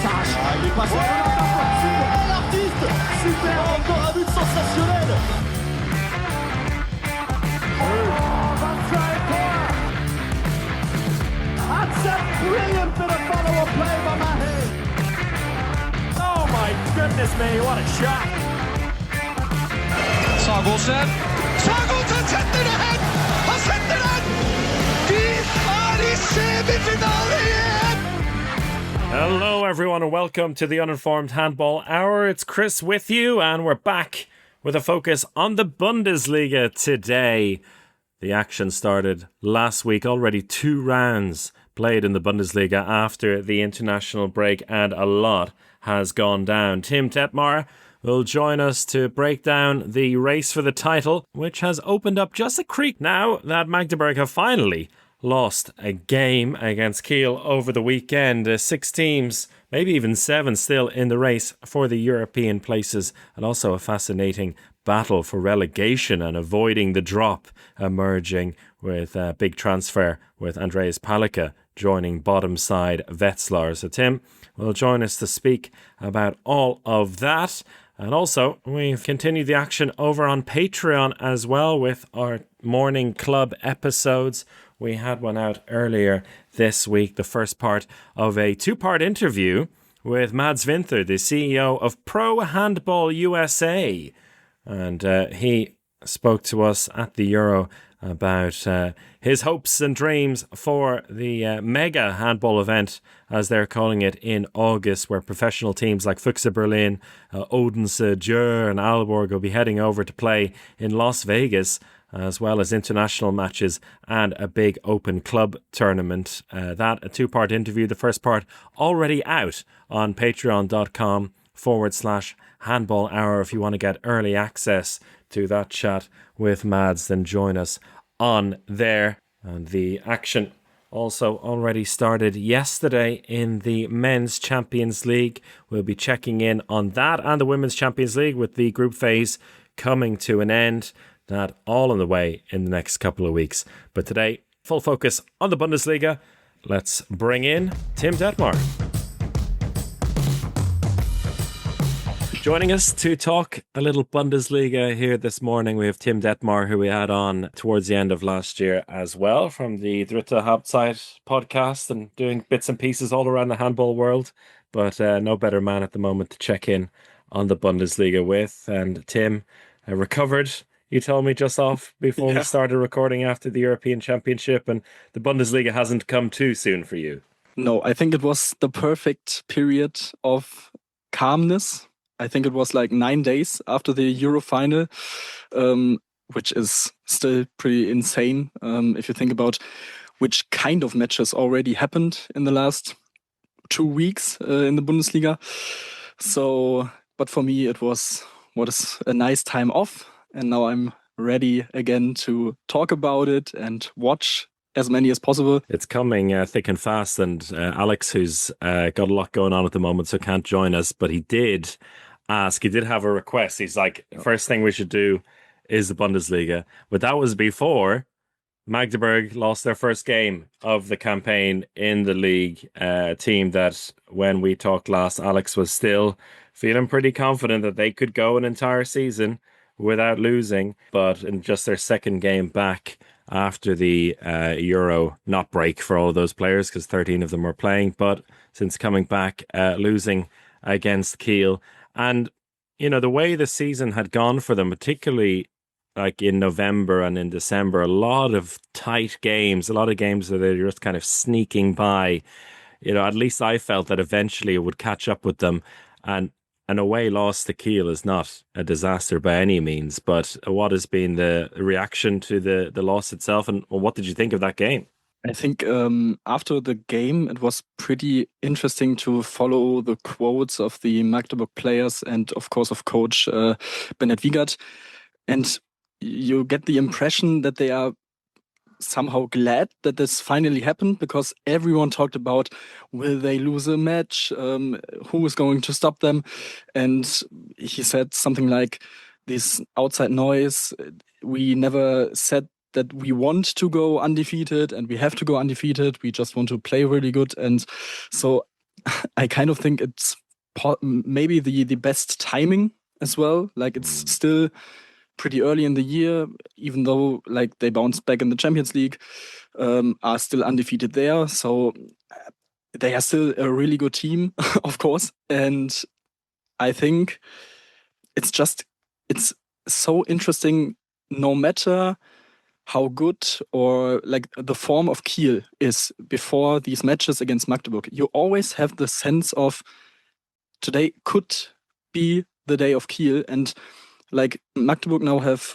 message. Il est passé. Super, l'artiste. Super, encore un but sensationnel. That's a brilliant bit of follow-up play by Mahe. Oh my goodness me, what a shot. Sagosen setter det hen! Han setter den! Vi er i semifinale igjen! Hello everyone and welcome to the Uninformed Handball Hour. It's Chris with you and we're back with a focus on the Bundesliga today. The action started last week, already 2 rounds played in the Bundesliga after the international break, and a lot has gone down. Tim Dettmar will join us to break down the race for the title, which has opened up just a creak now that Magdeburg have finally lost a game against Kiel over the weekend. 6 teams, maybe even 7 still in the race for the European places, and also a fascinating battle for relegation and avoiding the drop emerging with a big transfer with Andreas Palicka joining bottom side Wetzlar. So Tim will join us to speak about all of that. And also, we've continued the action over on Patreon as well with our morning club episodes. We had one out earlier this week, the first part of a 2-part interview with Mads Winther, the CEO of Pro Handball USA. And he spoke to us at the Euro about his hopes and dreams for the mega handball event, as they're calling it, in August, where professional teams like Füchse Berlin, Odense, Djur and Aalborg will be heading over to play in Las Vegas, as well as international matches and a big open club tournament. That, a 2-part interview, the first part already out on patreon.com/handball hour. If you want to get early access to that chat with Mads, then join us on there. And the action also already started yesterday in the Men's Champions League. We'll be checking in on that and the Women's Champions League with the group phase coming to an end. That all on the way in the next couple of weeks. But today, full focus on the Bundesliga. Let's bring in Tim Dettmar. Joining us to talk a little Bundesliga here this morning, we have Tim Dettmar, who we had on towards the end of last year as well, from the Dritte Halbzeit podcast and doing bits and pieces all around the handball world. But no better man at the moment to check in on the Bundesliga with. And Tim recovered, you told me just off before we started recording, after the European Championship, and the Bundesliga hasn't come too soon for you. No, I think it was the perfect period of calmness. I think it was like 9 days after the Euro final, which is still pretty insane if you think about which kind of matches already happened in the last 2 weeks in the Bundesliga. So, but for me, it was a nice time off. And now I'm ready again to talk about it and watch as many as possible. It's coming thick and fast. And Alex, who's got a lot going on at the moment, so can't join us, but he did have a request. He's like, first thing we should do is the Bundesliga. But that was before Magdeburg lost their first game of the campaign in the league. Team that, when we talked last, Alex was still feeling pretty confident that they could go an entire season without losing, but in just their second game back after the Euro not break for all of those players, because 13 of them were playing, but since coming back, losing against Kiel. And, you know, the way the season had gone for them, particularly like in November and in December, a lot of tight games, a lot of games that they're just kind of sneaking by. You know, at least I felt that eventually it would catch up with them. And an away loss to Kiel is not a disaster by any means, but what has been the reaction to the loss itself, and what did you think of that game? I think after the game, it was pretty interesting to follow the quotes of the Magdeburg players and, of course, of coach Bennett Wiegert. And you get the impression that they are somehow glad that this finally happened, because everyone talked about, will they lose a match? Who is going to stop them? And he said something like, this outside noise, we never said that we want to go undefeated and we have to go undefeated. We just want to play really good. And so I kind of think it's maybe the best timing as well. Like it's still pretty early in the year, even though like they bounced back in the Champions League, are still undefeated there. So they are still a really good team, of course. And I think it's so interesting, no matter how good or like the form of Kiel is before these matches against Magdeburg. You always have the sense of today could be the day of Kiel, and like Magdeburg now have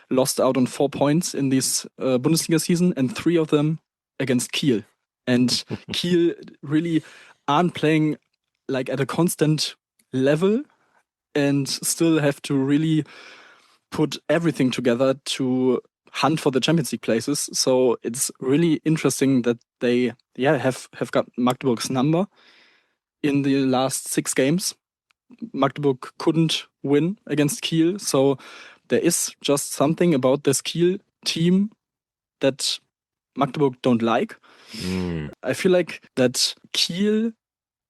lost out on 4 points in this Bundesliga season, and 3 of them against Kiel. And Kiel really aren't playing like at a constant level, and still have to really put everything together to hunt for the Champions League places. So it's really interesting that they have got Magdeburg's number in the last 6 games. Magdeburg couldn't win against Kiel, so there is just something about this Kiel team that Magdeburg don't like. I feel like that Kiel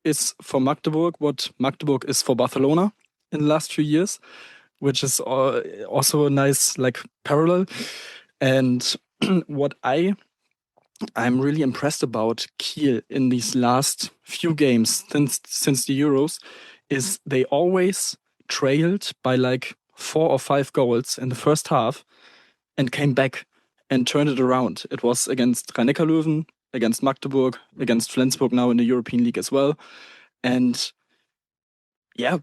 is for Magdeburg what Magdeburg is for Barcelona in the last few years, which is also a nice like parallel. And what I'm really impressed about Kiel in these last few games since the Euros is they always trailed by like 4 or 5 goals in the first half and came back and turned it around. It was against Rhein-Neckar-Löwen, against Magdeburg, against Flensburg now in the European League as well. And yeah,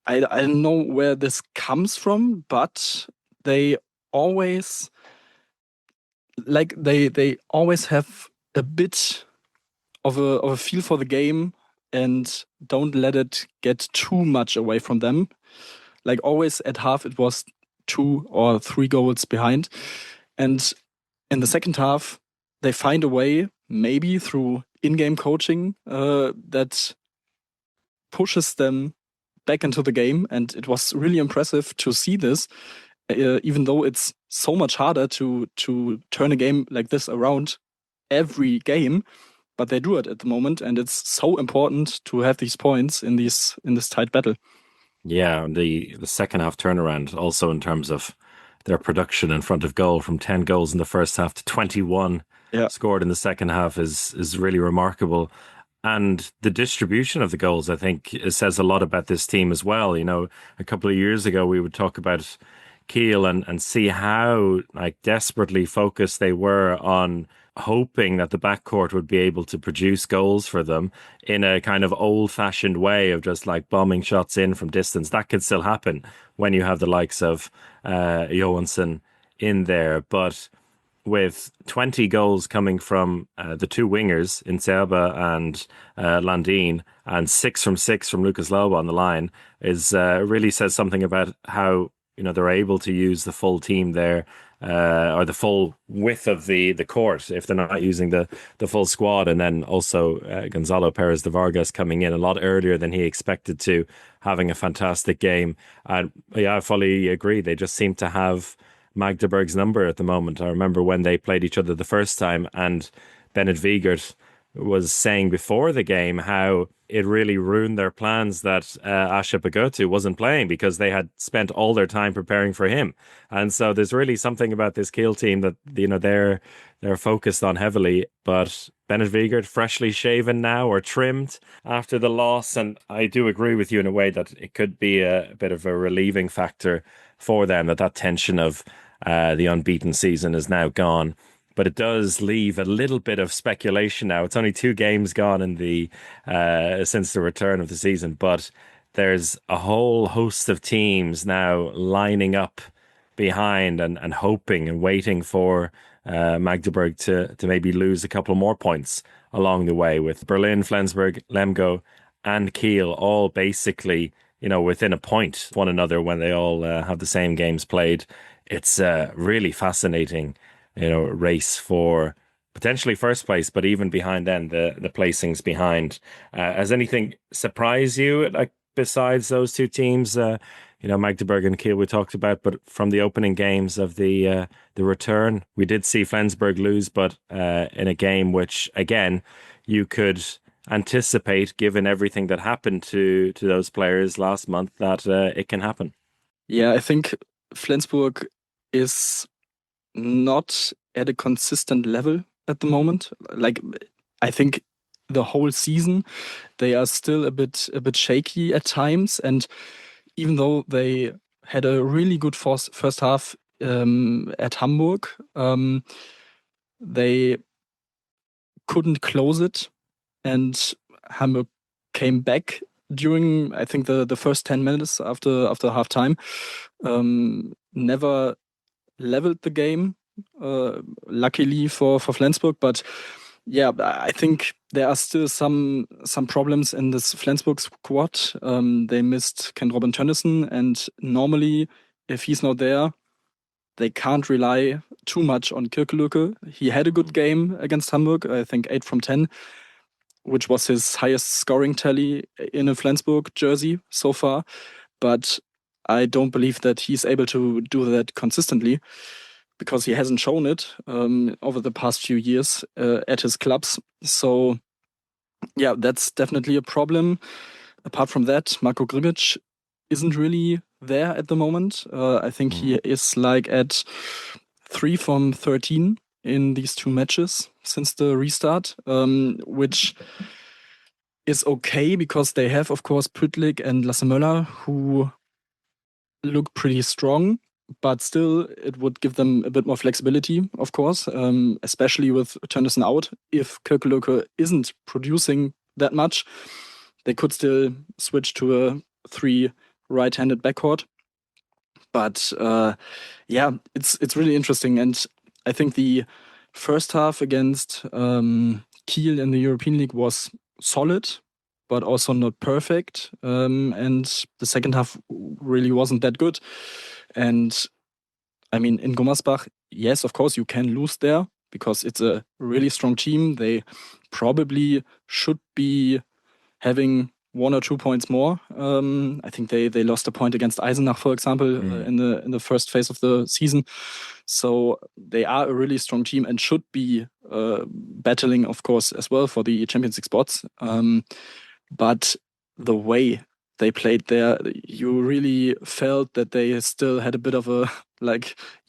I don't know where this comes from, but they always they always have a bit of a feel for the game and don't let it get too much away from them. Like always at half it was 2 or 3 goals behind, and in the second half they find a way, maybe through in-game coaching, that pushes them back into the game. And it was really impressive to see this, even though it's so much harder to turn a game like this around every game, but they do it at the moment, and it's so important to have these points in this tight battle. Yeah, the second half turnaround also in terms of their production in front of goal, from 10 goals in the first half to 21 scored in the second half is really remarkable. And the distribution of the goals, I think, says a lot about this team as well. You know, a couple of years ago, we would talk about Kiel and see how like desperately focused they were on hoping that the backcourt would be able to produce goals for them in a kind of old-fashioned way of just like bombing shots in from distance. That could still happen when you have the likes of Johansson in there. But with 20 goals coming from the 2 wingers in Serba and Landin, and 6 from Lucas Loba on the line, is really says something about how, you know, they're able to use the full team there, or the full width of the court if they're not using the full squad. And then also Gonzalo Perez de Vargas coming in a lot earlier than he expected to, having a fantastic game. And yeah, I fully agree. They just seem to have Magdeburg's number at the moment. I remember when they played each other the first time, and Bennett Wiegert was saying before the game how it really ruined their plans that Asha Pagotu wasn't playing, because they had spent all their time preparing for him. And so there's really something about this Kiel team that, you know, they're focused on heavily. But Bennett Wiegert, freshly shaven now or trimmed after the loss, and I do agree with you in a way that it could be a bit of a relieving factor for them, that tension of the unbeaten season is now gone. But it does leave a little bit of speculation now. It's only 2 games gone in the since the return of the season, but there's a whole host of teams now lining up behind and hoping and waiting for Magdeburg to maybe lose a couple more points along the way, with Berlin, Flensburg, Lemgo and Kiel all basically, you know, within a point of one another when they all have the same games played. It's really fascinating, you know, race for potentially first place, but even behind then, the placings behind. Has anything surprised you, like besides those 2 teams? You know, Magdeburg and Kiel we talked about, but from the opening games of the return, we did see Flensburg lose, but in a game which, again, you could anticipate, given everything that happened to those players last month, that it can happen. Yeah, I think Flensburg is not at a consistent level at the moment. Like, I think the whole season they are still a bit shaky at times, and even though they had a really good first half at Hamburg, they couldn't close it, and Hamburg came back during, I think, the first 10 minutes after half time. Never leveled the game, luckily for Flensburg, but yeah, I think there are still some problems in this Flensburg squad. They missed Ken Robin Tönnissen, and normally, if he's not there, they can't rely too much on Kirkelücke. He had a good game against Hamburg, I think 8 from 10, which was his highest scoring tally in a Flensburg jersey so far. But I don't believe that he's able to do that consistently, because he hasn't shown it over the past few years at his clubs. So, yeah, that's definitely a problem. Apart from that, Marko Grbić isn't really there at the moment. I think he is like at 3 from 13 in these 2 matches since the restart, which is okay because they have, of course, Püttlik and Lasse Möller, who look pretty strong, but still it would give them a bit more flexibility, of course, especially with Tönnissen out. If Kirkelücke isn't producing that much, they could still switch to a 3 right-handed backcourt. But yeah, it's really interesting. And I think the first half against Kiel in the European League was solid, but also not perfect. And the second half really wasn't that good. And I mean, in Gummersbach, yes, of course, you can lose there because it's a really strong team. They probably should be having 1 or 2 points more. I think they lost a point against Eisenach, for example, in the first phase of the season. So they are a really strong team and should be battling, of course, as well for the Champions League spots. But the way they played there, you really felt that they still had a bit of a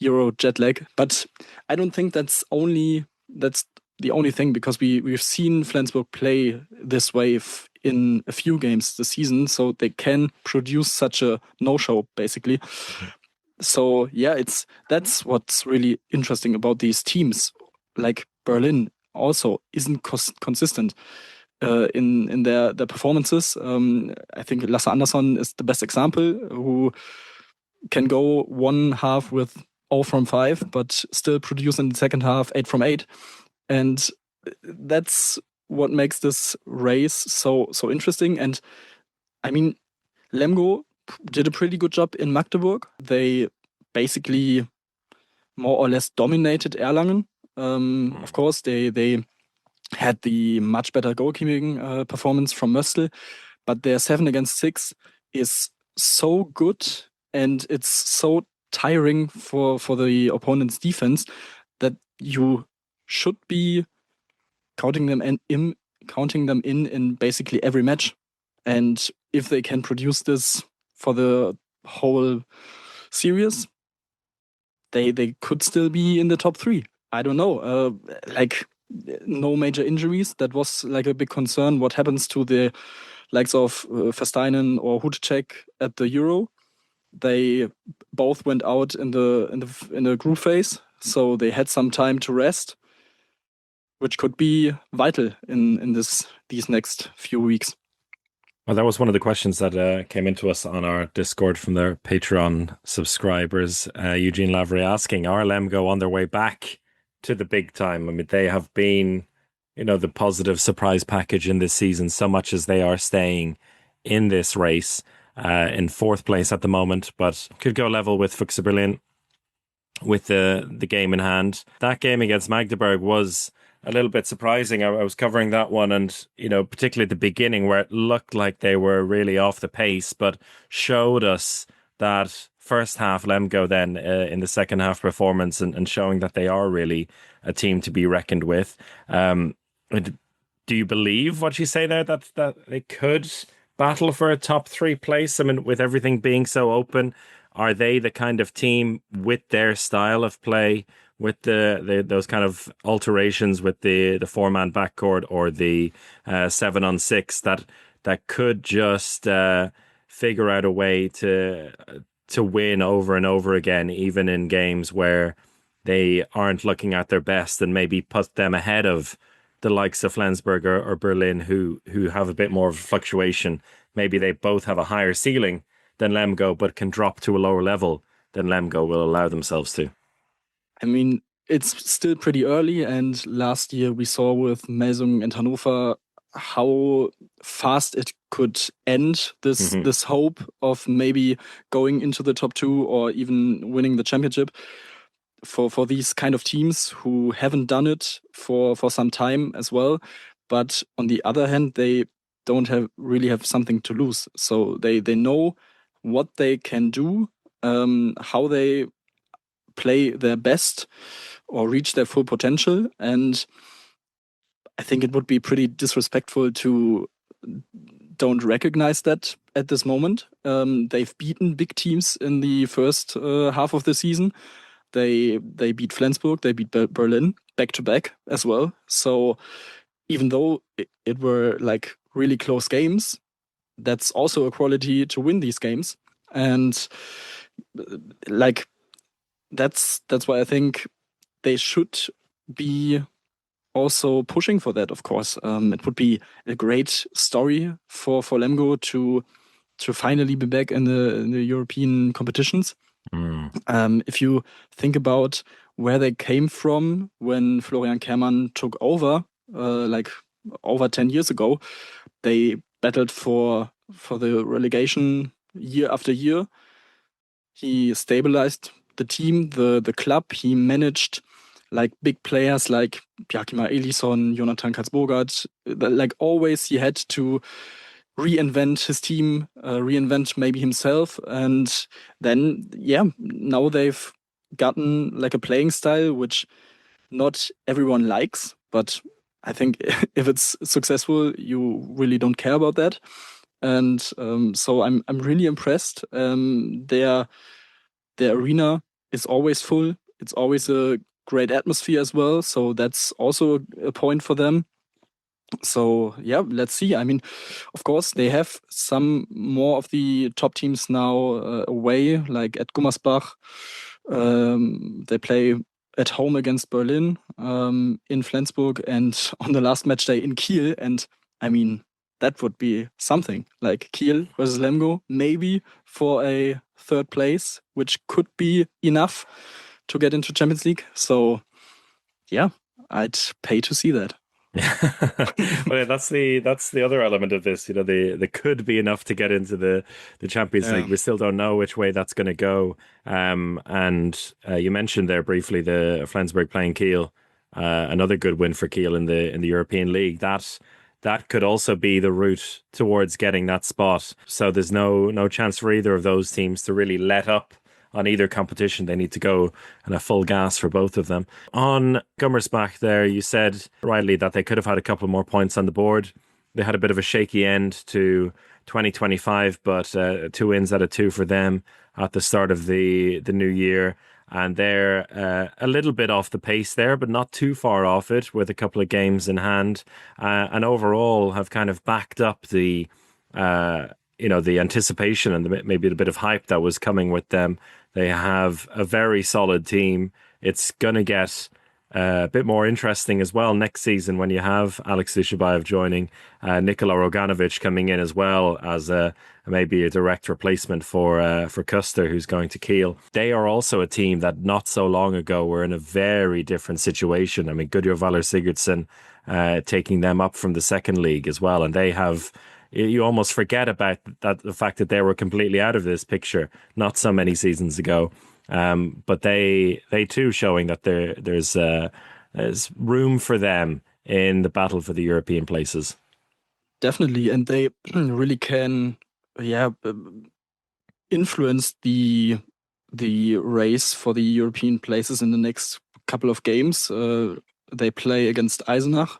Euro jet lag. But I don't think that's the only thing, because we've seen Flensburg play this way in a few games this season, so they can produce such a no-show, basically. So yeah, that's what's really interesting about these teams. Like Berlin also isn't consistent in their performances. I think Lasse Andersson is the best example, who can go one half with 0 from 5, but still produce in the second half 8 from 8. And that's what makes this race so interesting. And I mean, Lemgo did a pretty good job in Magdeburg. They basically more or less dominated Erlangen. Of course, they had the much better goalkeeping performance from Möstl, but their 7 against 6 is so good, and it's so tiring for the opponent's defense that you should be counting them in basically every match. And if they can produce this for the whole series, they could still be in the top 3. I don't know. No major injuries. That was like a big concern. What happens to the likes of Versteinen or Hutcek at the Euro? They both went out in the group phase, so they had some time to rest, which could be vital in these next few weeks. Well, that was one of the questions that came into us on our Discord from their Patreon subscribers. Eugene Lavery asking, are Lemgo on their way back to the big time? I mean, they have been, the positive surprise package in this season, so much as they are staying in this race in 4th place at the moment, but could go level with Füchse Berlin with the game in hand. That game against Magdeburg was a little bit surprising. I was covering that one, and particularly at the beginning, where it looked like they were really off the pace, but showed us that first half Lemgo then in the second half performance, and showing that they are really a team to be reckoned with. Do do you believe what you say there, that they could battle for a top 3 place? I mean, with everything being so open, are they the kind of team with their style of play, with those kind of alterations with the 4-man backcourt or the 7-on-6 that could just figure out a way to win over and over again, even in games where they aren't looking at their best, and maybe put them ahead of the likes of Flensburg or Berlin, who have a bit more of a fluctuation. Maybe they both have a higher ceiling than Lemgo, but can drop to a lower level than Lemgo will allow themselves to. I mean, it's still pretty early, and last year we saw with Melsung and Hannover how fast it could end, this hope of maybe going into the top 2 or even winning the championship. For these kind of teams who haven't done it for some time as well. But on the other hand, they don't really have something to lose. So they know what they can do, how they play their best or reach their full potential. And I think it would be pretty disrespectful to don't recognize that at this moment. They've beaten big teams in the first half of the season. They beat Flensburg, they beat Berlin back to back as well. So even though it were like really close games, that's also a quality to win these games. And like that's why I think they should be also pushing for that, of course. It would be a great story for Lemgo to finally be back in the European competitions. If you think about where they came from when Florian Kehrmann took over, like over 10 years ago, they battled for the relegation year after year. He stabilized the team, the club. He managed like big players like Bjarkimar Elisson, Jonathan Katzbogart. Like always, he had to reinvent his team, reinvent maybe himself. And then, now they've gotten like a playing style which not everyone likes, but I think if it's successful, you really don't care about that. And so I'm really impressed. Their arena is always full. It's always a great atmosphere as well. So that's also a point for them. So let's see. I mean, of course, they have some more of the top teams now away, like at Gummersbach. They play at home against Berlin, in Flensburg, and on the last match day in Kiel. And I mean, that would be something, like Kiel versus Lemgo, maybe for a third place, which could be enough to get into Champions League. So I'd pay to see that. Well, that's the other element of this. They could be enough to get into the Champions League. We still don't know which way that's going to go. And you mentioned there briefly the Flensburg playing Kiel, another good win for Kiel in the European League. That could also be the route towards getting that spot. So there's no chance for either of those teams to really let up on either competition. They need to go on a full gas for both of them. On Gummersbach there, you said rightly that they could have had a couple more points on the board. They had a bit of a shaky end to 2025, but 2 wins out of 2 for them at the start of the new year. And they're a little bit off the pace there, but not too far off it, with a couple of games in hand. And overall have kind of backed up the anticipation and maybe the bit of hype that was coming with them. They have a very solid team. It's going to get a bit more interesting as well next season when you have Alex Dushabayev joining, Nikola Roganovic coming in as well as maybe a direct replacement for Custer, who's going to Kiel. They are also a team that not so long ago were in a very different situation. I mean, Gudjo Valur Sigurdsson taking them up from the second league as well, and they have. You almost forget about the fact that they were completely out of this picture not so many seasons ago. But they too showing that there's room for them in the battle for the European places. Definitely, and they really can, influence the race for the European places in the next couple of games. they play against Eisenach,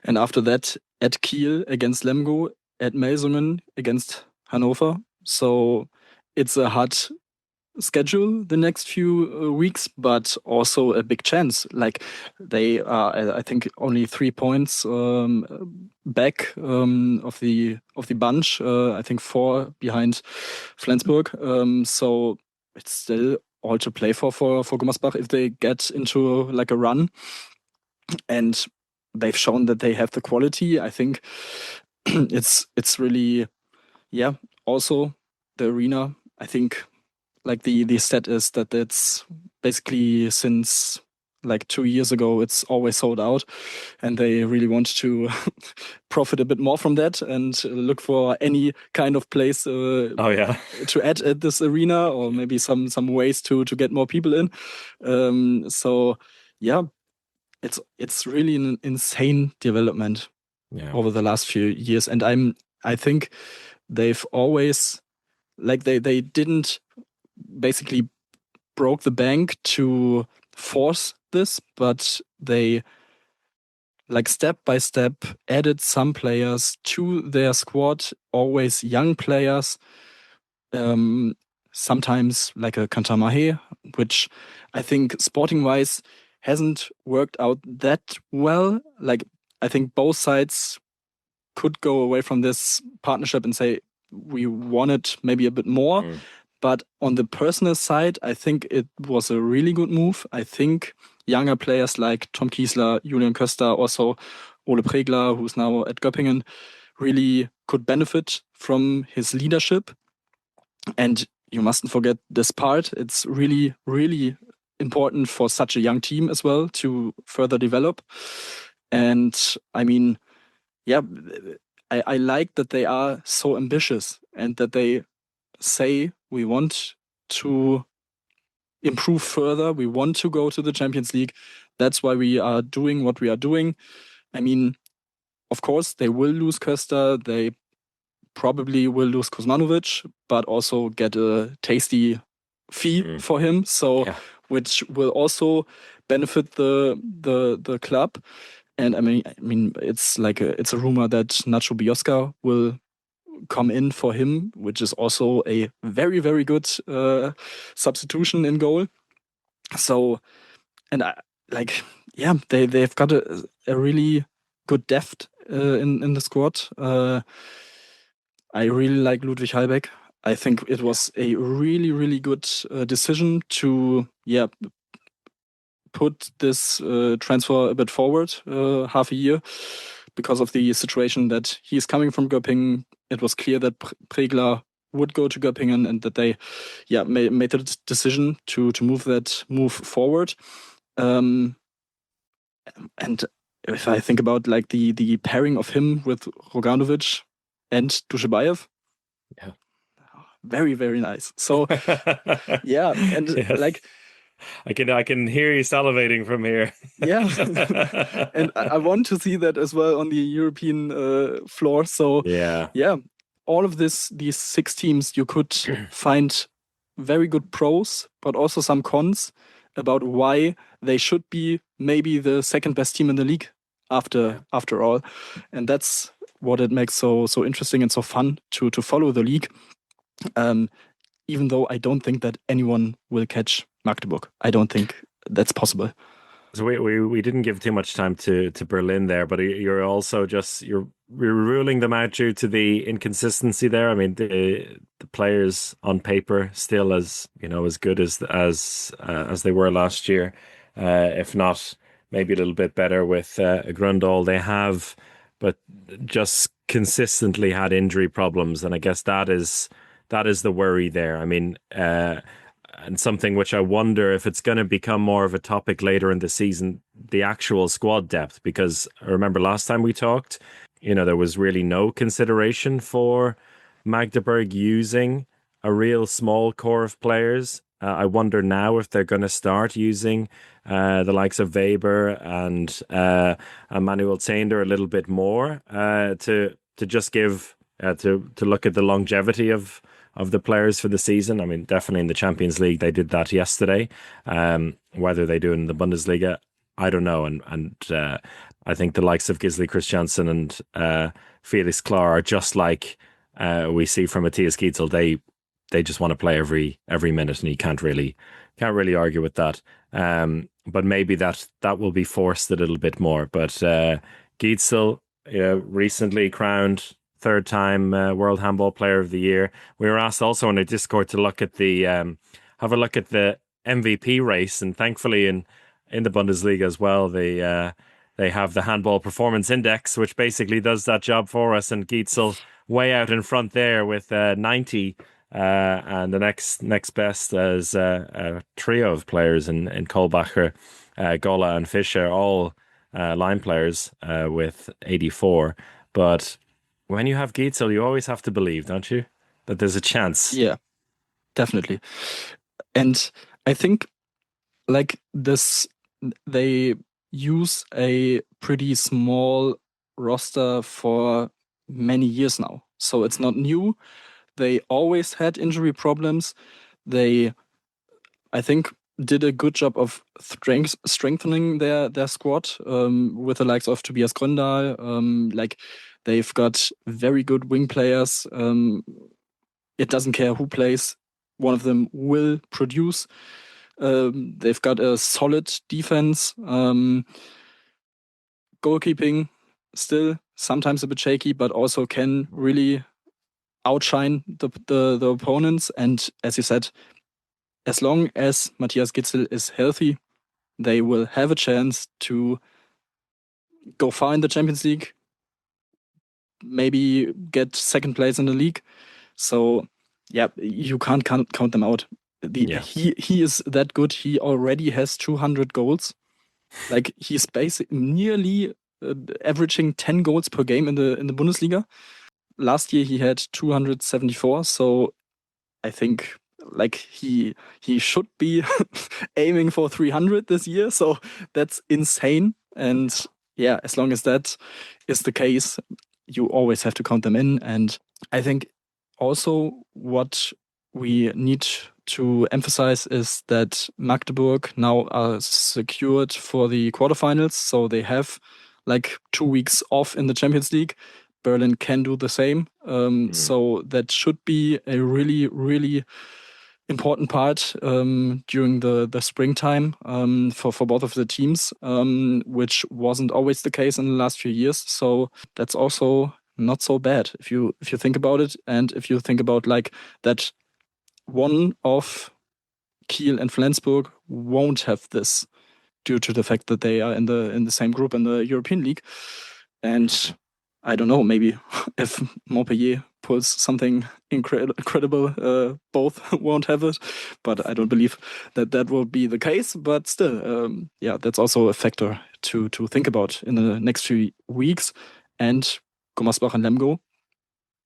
and after that at Kiel against Lemgo, at Melsungen against Hannover. So it's a hard schedule the next few weeks, but also a big chance. Like they are, I think, only 3 points back of the bunch. I think 4 behind Flensburg. So it's still all to play for Gummersbach if they get into like a run. And they've shown that they have the quality. I think it's really, yeah. Also the arena, I think. Like the stat is that it's basically since like 2 years ago, it's always sold out, and they really want to profit a bit more from that and look for any kind of place to add at this arena, or maybe some ways to get more people in. So yeah, it's really an insane development over the last few years, and I think they've always like they didn't basically broke the bank to force this, but they like step by step added some players to their squad, always young players, sometimes like a Kantamahe, which I think sporting wise hasn't worked out that well. Like I think both sides could go away from this partnership and say we wanted maybe a bit more. But on the personal side, I think it was a really good move. I think younger players like Tom Kiesler, Julian Köster, also Ole Pregler, who's now at Göppingen, really could benefit from his leadership. And you mustn't forget this part. It's really, really important for such a young team as well to further develop. And I mean, yeah, I like that they are so ambitious and that they say we want to improve further. We want to go to the Champions League. That's why we are doing what we are doing. I mean, of course, they will lose Köster. They probably will lose Kuzmanovic, but also get a tasty fee for him. So, which will also benefit the club. And I mean, it's like it's a rumor that Nacho Biosca will come in for him, which is also a very, very good substitution in goal. So, and they've got a really good depth in the squad. I really like Ludwig Halbeck. I think it was a really, really good decision to put this transfer a bit forward half a year because of the situation that he's coming from Göppingen. It was clear that Pregler would go to Göppingen and that they made the decision to move forward. And if I think about like the pairing of him with Roganovic and Dushebaev, very, very nice. So like I can hear you salivating from here. And I want to see that as well on the European floor. So all of these 6 teams, you could find very good pros, but also some cons about why they should be maybe the second best team in the league after all. And that's what it makes so interesting and so fun to follow the league. Even though I don't think that anyone will catch Magdeburg. I don't think that's possible. So we didn't give too much time to Berlin there, but you're also you're ruling them out due to the inconsistency there. I mean, the players on paper still as good as they were last year, if not maybe a little bit better with Grundle. They have, but just consistently had injury problems, and I guess that is the worry there. I mean, and something which I wonder if it's going to become more of a topic later in the season, the actual squad depth, because I remember last time we talked, there was really no consideration for Magdeburg using a real small core of players. I wonder now if they're going to start using the likes of Weber and Manuel Zehnder a little bit more to just give to look at the longevity of the players for the season. I mean, definitely in the Champions League, they did that yesterday. Whether they do it in the Bundesliga, I don't know. And I think the likes of Gisli Christiansen and Felix Klar are just like we see from Matthias Gietzel. They just want to play every minute, and you can't really argue with that. But maybe that will be forced a little bit more. But Gietzel, recently crowned third-time World Handball Player of the Year. We were asked also on the Discord to look at the have a look at the MVP race, and thankfully in the Bundesliga as well, they have the Handball Performance Index, which basically does that job for us. And Gietzel way out in front there with 90. And the next best is a trio of players in Kohlbacher, Gola and Fischer, all line players with 84. But when you have Gietzel, you always have to believe, don't you, that there's a chance? Yeah, definitely. And I think like this, they use a pretty small roster for many years now. So it's not new. They always had injury problems. They, I think, did a good job of strengthening their squad with the likes of Tobias Gröndal. Like they've got very good wing players. It doesn't care who plays. One of them will produce. They've got a solid defense. Goalkeeping still sometimes a bit shaky, but also can really outshine the opponents. And as you said, as long as Matthias Gietzel is healthy, they will have a chance to go far in the Champions League, maybe get second place in the league. So yeah, you can't count them out. He is that good. He already has 200 goals. Like he's basically nearly averaging 10 goals per game in the Bundesliga. Last year he had 274, so I think like he should be aiming for 300 this year. So that's insane. And yeah, as long as that is the case, you always have to count them in. And I think also what we need to emphasize is that Magdeburg now are secured for the quarterfinals. So they have like 2 weeks off in the Champions League. Berlin can do the same. So that should be a really, really important part during the springtime for both of the teams, which wasn't always the case in the last few years. So that's also not so bad if you think about it, and if you think about like that one of Kiel and Flensburg won't have this due to the fact that they are in the same group in the European League. And I don't know, maybe if Montpellier pulls something incredible, both won't have it. But I don't believe that will be the case. But still, yeah, that's also a factor to think about in the next few weeks. And Gummersbach and Lemgo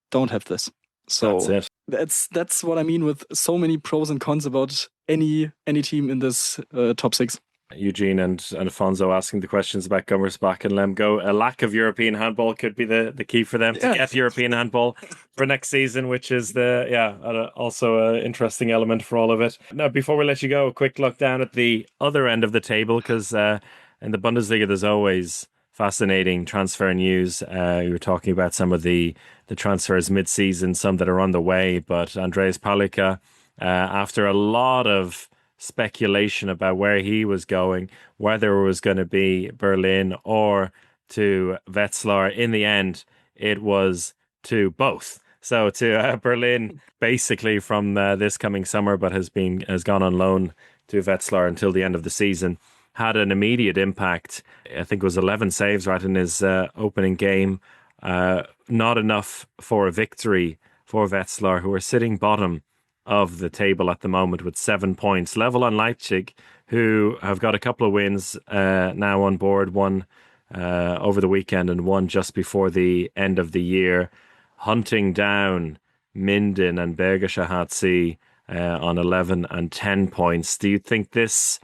don't have this. So that's what I mean with so many pros and cons about any team in this top six. Eugene and Afonso asking the questions about Gummersbach and Lemgo. A lack of European handball could be the key for them to get European handball for next season, which is also an interesting element for all of it. Now, before we let you go, a quick look down at the other end of the table, because in the Bundesliga there's always fascinating transfer news. You were talking about some of the transfers mid-season, some that are on the way, but Andreas Palicka, after a lot of speculation about where he was going, whether it was going to be Berlin or to Wetzlar, in the end it was to both. So to Berlin basically from this coming summer, but has gone on loan to Wetzlar until the end of the season. Had an immediate impact. I think it was 11 saves right in his opening game. Not enough for a victory for Wetzlar, who are sitting bottom of the table at the moment with 7 points, level on Leipzig, who have got a couple of wins now on board, one over the weekend and one just before the end of the year, hunting down Minden and Bergische HC on 11 and 10 points. Do you think this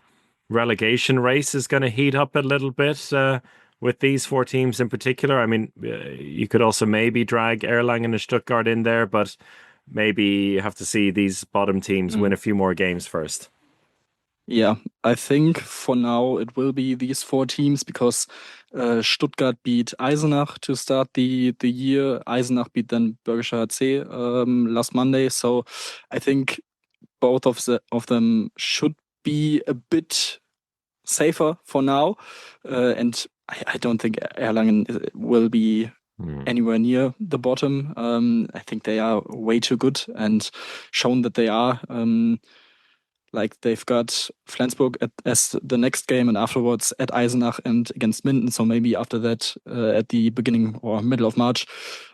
relegation race is going to heat up a little bit with these four teams in particular? I mean, you could also maybe drag Erlangen and Stuttgart in there, but maybe you have to see these bottom teams win a few more games first. Yeah, I think for now it will be these 4 teams because Stuttgart beat Eisenach to start the year. Eisenach beat then Bergischer HC last Monday. So I think both of them should be a bit safer for now. And I don't think Erlangen will be anywhere near the bottom. I think they are way too good and shown that they are. Like they've got Flensburg as the next game and afterwards at Eisenach and against Minden. So maybe after that, at the beginning or middle of March,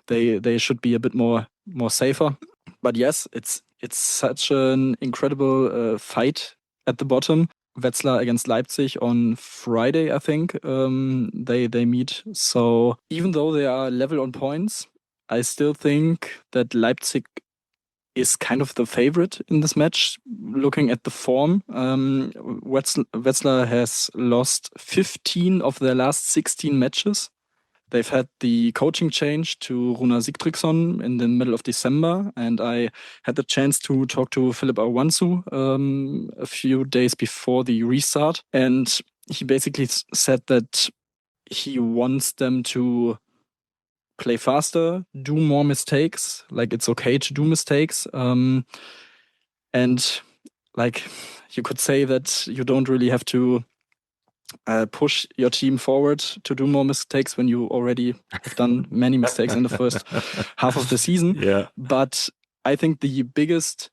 they should be a bit more safer. But yes, it's such an incredible fight at the bottom. Wetzlar against Leipzig on Friday, I think. They meet. So even though they are level on points, I still think that Leipzig is kind of the favorite in this match, looking at the form. Wetzlar has lost 15 of their last 16 matches. They've had the coaching change to Runa Sigtryggsson in the middle of December, and I had the chance to talk to Philip Awansu a few days before the restart, and he basically said that he wants them to play faster, do more mistakes. Like it's okay to do mistakes. And like you could say that you don't really have to push your team forward to do more mistakes when you already have done many mistakes in the first half of the season. Yeah. But I think the biggest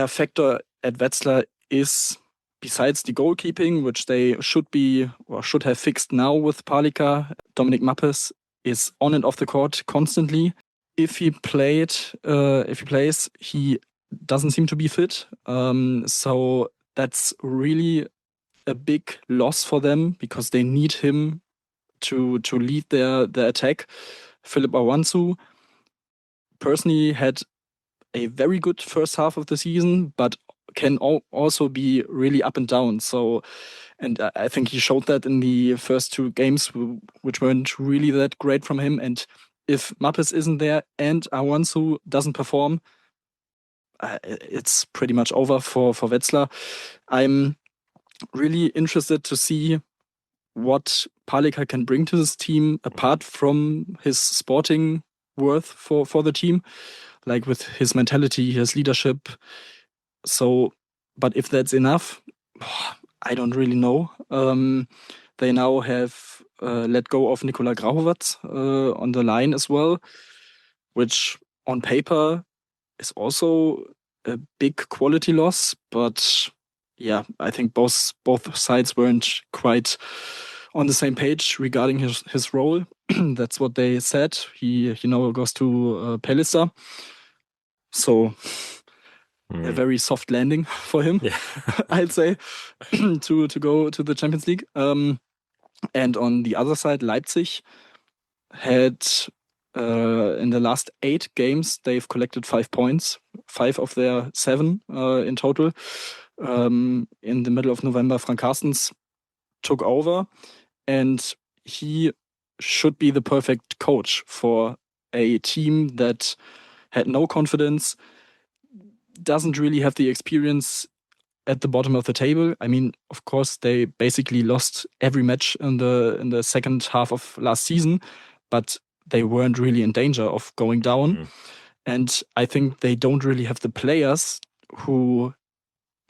factor at Wetzlar is, besides the goalkeeping, which they should have fixed now with Palicka, Dominic Mappes is on and off the court constantly. If he plays, he doesn't seem to be fit. So that's really a big loss for them because they need him to lead their attack. Philip Awansu personally had a very good first half of the season, but can also be really up and down. So, and I think he showed that in the first 2 games, which weren't really that great from him. And if Mappes isn't there and Awansu doesn't perform, it's pretty much over for Wetzlar. I'm really interested to see what Palicka can bring to this team apart from his sporting worth for the team, like with his mentality, his leadership. So, but if that's enough, I don't really know. They now have let go of Nikola Grahovac on the line as well, which on paper is also a big quality loss. But yeah, I think both sides weren't quite on the same page regarding his role. That's what they said. He now goes to Pallister. So a very soft landing for him, I'd say, to go to the Champions League. And on the other side, Leipzig had in the last 8 games, they've collected 5 points, 5 of their 7 in total. In the middle of November, Frank Carstens took over, and he should be the perfect coach for a team that had no confidence, doesn't really have the experience at the bottom of the table. I mean, of course, they basically lost every match in the second half of last season, but they weren't really in danger of going down. And I think they don't really have the players who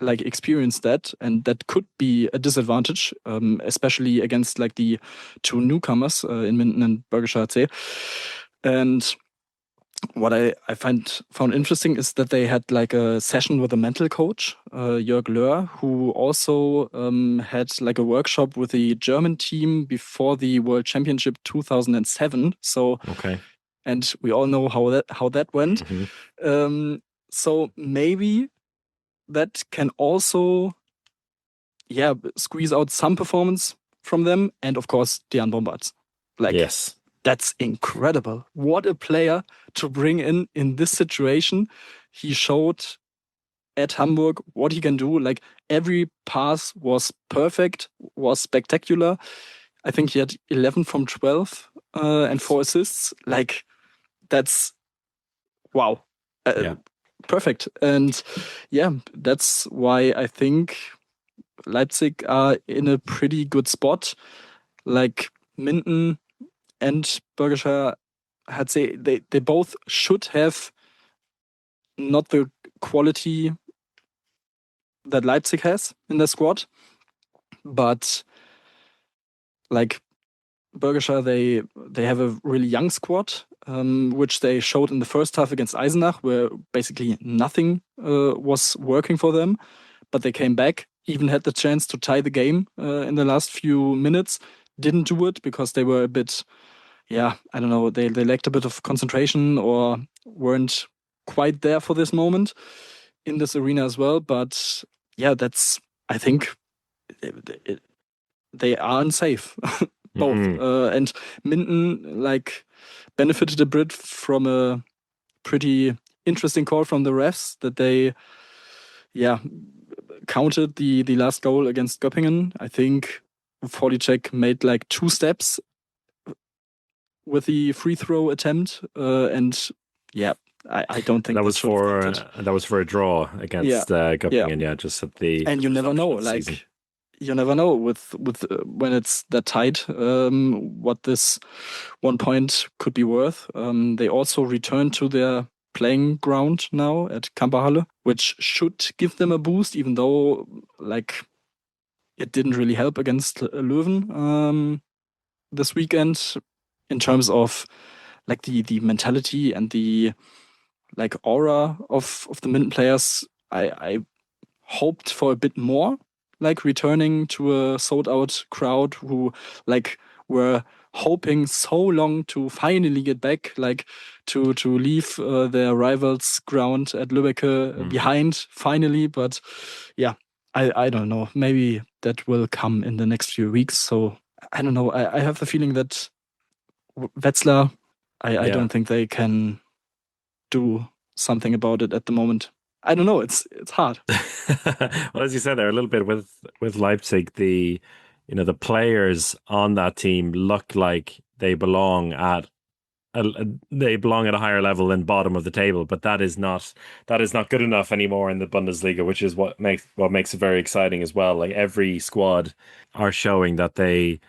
like experience that, and that could be a disadvantage, especially against like the 2 newcomers in Minden and Bergischer HC. And what I found interesting is that they had like a session with a mental coach, Jörg Löhr, who also had like a workshop with the German team before the World Championship 2007. So, and we all know how that went. So maybe that can also, squeeze out some performance from them, and of course, Dejan Bombards. Like, yes. That's incredible. What a player to bring in this situation. He showed at Hamburg what he can do. Like every pass was perfect, was spectacular. I think he had 11 from 12 and 4 assists. Like that's wow. perfect. And yeah, that's why I think Leipzig are in a pretty good spot. Like Minden and Bergischer, I'd say they both should have not the quality that Leipzig has in their squad, but like Bergischer, they have a really young squad, which they showed in the first half against Eisenach, where basically nothing was working for them. But they came back, even had the chance to tie the game in the last few minutes. Didn't do it because they were a bit, I don't know, they lacked a bit of concentration or weren't quite there for this moment in this arena as well. But yeah, I think they are unsafe. Both. And Minden benefited a bit from a pretty interesting call from the refs that they counted the last goal against Göppingen. I think Forlicek made 2 steps with the free throw attempt, and I don't think that was for a draw against Göppingen. Just at the and you never know, you never know with when it's that tight, what this 1 point could be worth. They also returned to their playing ground now at Kamperhalle, which should give them a boost, even though it didn't really help against Löwen this weekend in terms of the mentality and the aura of the Minden players. I hoped for a bit more, returning to a sold out crowd who were hoping so long to finally get back, to leave their rivals' ground at Lübeck behind finally. But I don't know. Maybe that will come in the next few weeks. So I don't know. I have the feeling that Wetzlar, I don't think they can do something about it at the moment. I don't know. It's hard. Well, as you said there, a little bit with Leipzig, the players on that team look like they belong at a higher level than bottom of the table, but that is not good enough anymore in the Bundesliga, which is what makes it very exciting as well. Every squad are showing that they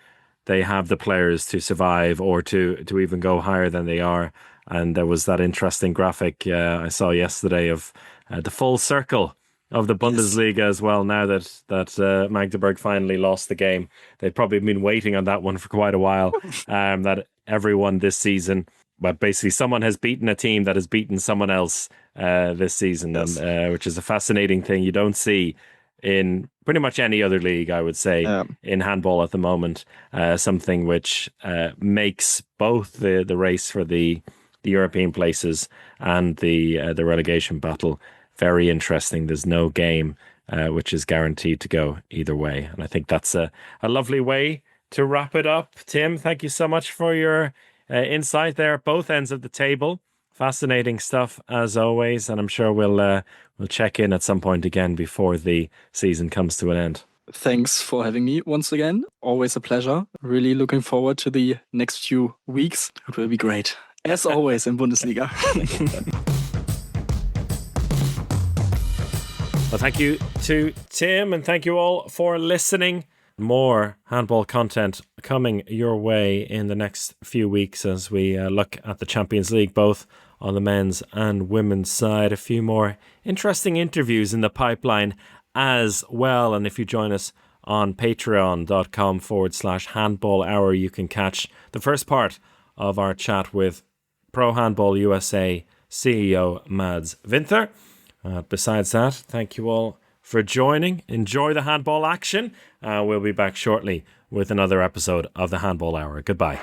have the players to survive or to even go higher than they are. And there was that interesting graphic I saw yesterday of the full circle of the Bundesliga as well. Now that Magdeburg finally lost the game, they've probably been waiting on that one for quite a while. That everyone this season, but basically someone has beaten a team that has beaten someone else this season, and which is a fascinating thing you don't see in pretty much any other league, I would say, in handball at the moment. Something which makes both the race for the European places and the relegation battle very interesting. There's no game which is guaranteed to go either way. And I think that's a lovely way to wrap it up. Tim, thank you so much for your insight there at both ends of the table. Fascinating stuff as always. And I'm sure we'll check in at some point again before the season comes to an end. Thanks for having me once again. Always a pleasure. Really looking forward to the next few weeks. It will be great. As always in Bundesliga. Well, thank you to Tim, and thank you all for listening. More handball content coming your way in the next few weeks as we look at the Champions League, both on the men's and women's side. A few more interesting interviews in the pipeline as well. And if you join us on patreon.com/handball hour, you can catch the first part of our chat with Pro Handball USA CEO Mads Winther. Besides that, thank you all for joining. Enjoy the handball action. We'll be back shortly with another episode of the Handball Hour. Goodbye.